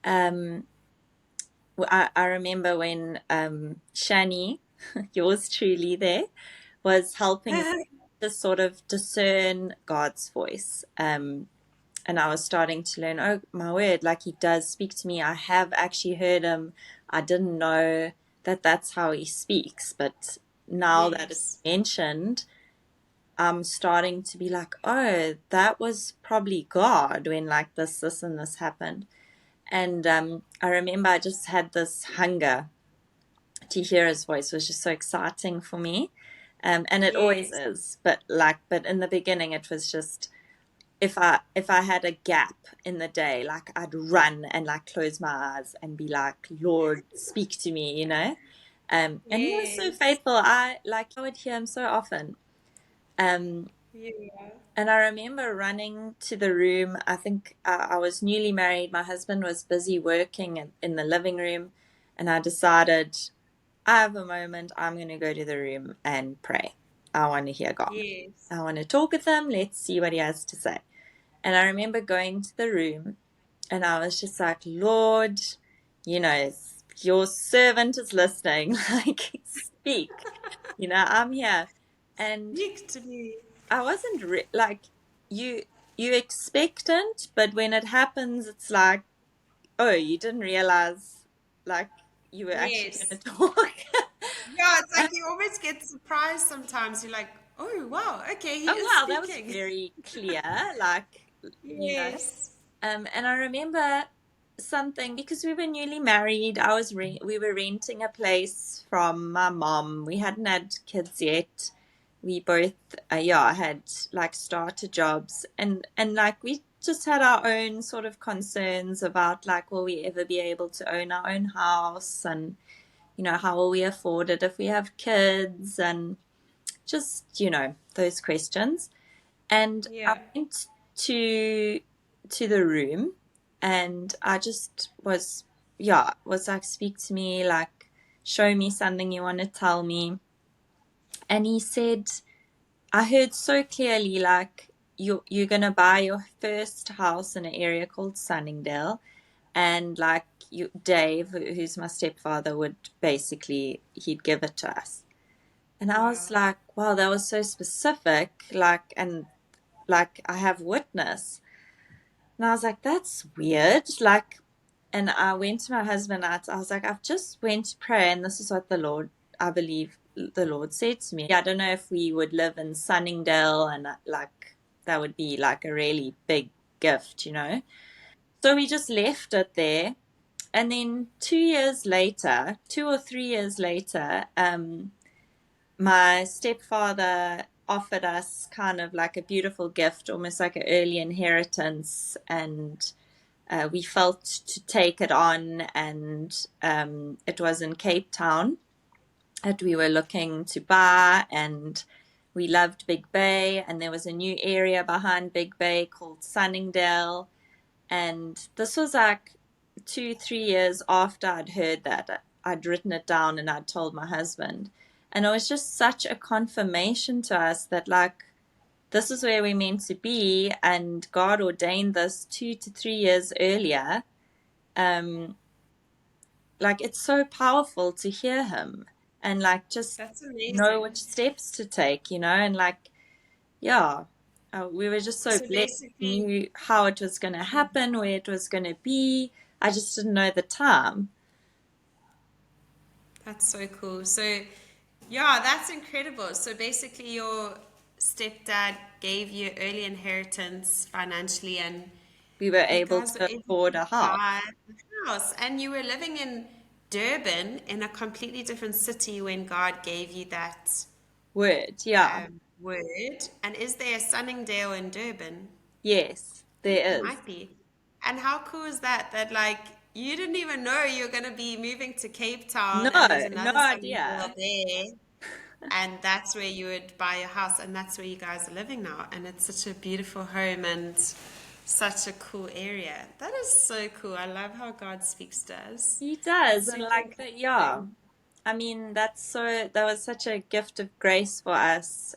Um, I remember when Shani, yours truly, there was helping me to sort of discern God's voice. And I was starting to learn, oh my word, like he does speak to me. I have actually heard him. I didn't know that that's how he speaks, but now that it's Yes. mentioned, I'm starting to be like, oh, that was probably God when like this, and this happened. And I remember I just had this hunger to hear his voice. It was just so exciting for me. And it always Yes. is, but in the beginning it was just if I had a gap in the day, like I'd run and like close my eyes and be like, Lord, speak to me, you know. And he was so Yes. faithful. I would hear him so often. Um, Yeah. and I remember running to the room. I think I was newly married. My husband was busy working in the living room, and I decided I have a moment. I'm going to go to the room and pray. I want to hear God. Yes. I want to talk with him. Let's see what he has to say. And I remember going to the room and I was just like, Lord, you know, your servant is listening. Like, speak. I'm here. And Speak to me. I wasn't like, you you expectant, but when it happens, it's like, oh, you didn't realize like you were actually going Yes. to talk. Yeah, it's like you almost get surprised sometimes. You're like, oh, wow, okay, he Oh is wow, that was speaking. very clear. Like, you know. Yes. And I remember something because we were newly married. We were renting a place from my mom. We hadn't had kids yet. We both, had like started jobs, and like we just had our own sort of concerns about like, will we ever be able to own our own house, and how will we afford it if we have kids, and just those questions. And I Yeah. went to the room and I just was like, speak to me, like show me something you want to tell me. And he said, I heard so clearly, like you're gonna buy your first house in an area called Sunningdale, and like Dave, who's my stepfather, would basically he'd give it to us. And I was Wow. like, wow, that was so specific, like I have witness. And I was like, that's weird. Like, and I went to my husband. I was like, I've just went to pray, and this is what I believe the Lord said to me. I don't know if we would live in Sunningdale, and like that would be like a really big gift. So we just left it there. And then 2 years later, 2 or 3 years later, my stepfather offered us kind of like a beautiful gift, almost like an early inheritance, and we felt to take it on. And it was in Cape Town that we were looking to buy, and we loved Big Bay, and there was a new area behind Big Bay called Sunningdale. And this was like 2, 3 years after I'd heard that. I'd written it down and I'd told my husband. And it was just such a confirmation to us that, like, this is where we're meant to be. And God ordained this 2 to 3 years earlier. Um, like, it's so powerful to hear Him and, like, just That's know amazing. which steps to take, and, like, yeah, we were just so So blessed. We basically, knew how it was going to happen, where it was going to be. I just didn't know the time. that's so cool. So, yeah, that's incredible. So basically, your stepdad gave you early inheritance financially, and We were you able guys were to able afford to a house. buy the house, and you were living in Durban in a completely different city when God gave you that Word, yeah. word. And is there a Sunningdale in Durban? Yes, I think there there is. might be. And how cool is that? That like you didn't even know you're gonna be moving to Cape No, Town and there's no another Sunningdale idea. there. And that's where you would buy a house, and that's where you guys are living now. And it's such a beautiful home and such a cool area. That is so cool. I love how God speaks to us. He It's does, and super like that, yeah. encouraging. I mean, that was such a gift of grace for us.